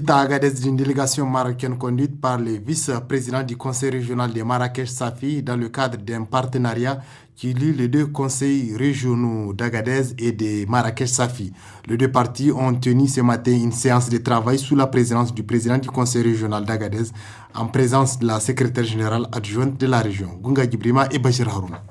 visite à Agadez d'une délégation marocaine conduite par le vice-président du conseil régional de Marrakech Safi dans le cadre d'un partenariat qui lie les deux conseils régionaux d'Agadez et de Marrakech Safi. Les deux parties ont tenu ce matin une séance de travail sous la présidence du président du conseil régional d'Agadez en présence de la secrétaire générale adjointe de la région, Gunga Gibrima et Bachir Harouna.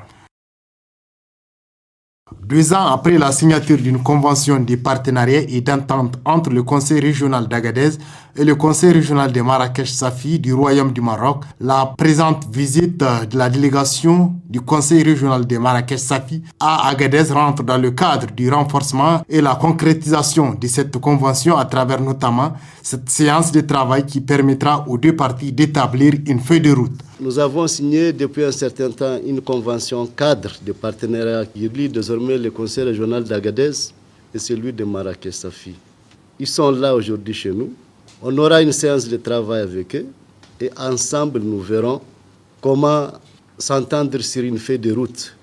2 ans après la signature d'une convention de partenariat et d'entente entre le Conseil régional d'Agadez et le Conseil régional de Marrakech-Safi du Royaume du Maroc, la présente visite de la délégation du Conseil régional de Marrakech-Safi à Agadez rentre dans le cadre du renforcement et la concrétisation de cette convention à travers notamment cette séance de travail qui permettra aux deux parties d'établir une feuille de route. Nous avons signé depuis un certain temps une convention cadre de partenariat qui lie désormais le Conseil régional d'Agadez et celui de Marrakech-Safi. Ils sont là aujourd'hui chez nous. On aura une séance de travail avec eux et ensemble nous verrons comment s'entendre sur une feuille de route,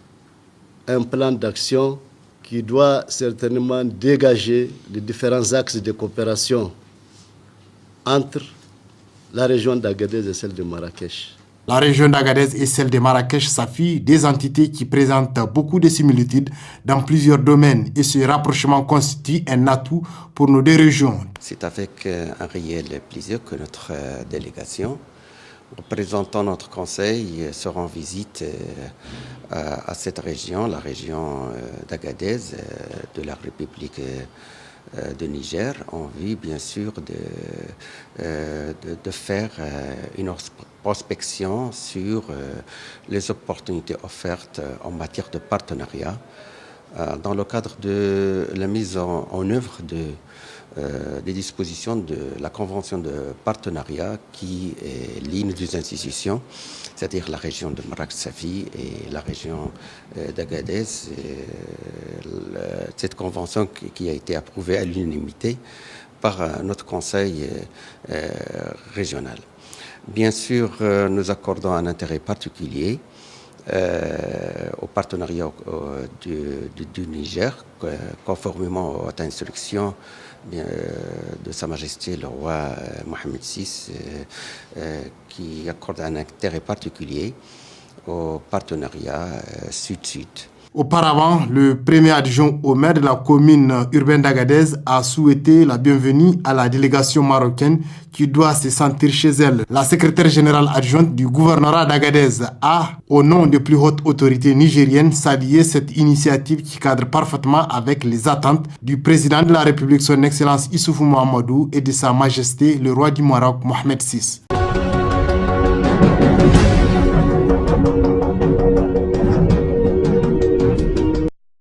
un plan d'action qui doit certainement dégager les différents axes de coopération entre la région d'Agadez et celle de Marrakech. La région d'Agadez et celle de Marrakech-Safi, deux entités qui présentent beaucoup de similitudes dans plusieurs domaines et ce rapprochement constitue un atout pour nos deux régions. C'est avec un réel plaisir que notre délégation, représentant notre conseil, se rend visite à cette région, la région d'Agadez, de la République de Niger, en vue bien sûr de faire une prospection sur les opportunités offertes en matière de partenariat dans le cadre de la mise en œuvre des dispositions de la convention de partenariat qui lie nos deux institutions, c'est-à-dire la région de Marrakech-Safi et la région d'Agadez. Cette convention qui a été approuvée à l'unanimité par notre conseil régional. Bien sûr, nous accordons un intérêt particulier au partenariat du Niger, conformément aux instructions de Sa Majesté le roi Mohamed VI, qui accorde un intérêt particulier au partenariat sud-sud. Auparavant, le premier adjoint au maire de la commune urbaine d'Agadez a souhaité la bienvenue à la délégation marocaine qui doit se sentir chez elle. La secrétaire générale adjointe du gouvernorat d'Agadez a, au nom des plus hautes autorités nigériennes, salué cette initiative qui cadre parfaitement avec les attentes du président de la République, son Excellence Issoufou Mahamadou, et de Sa Majesté le roi du Maroc, Mohamed VI.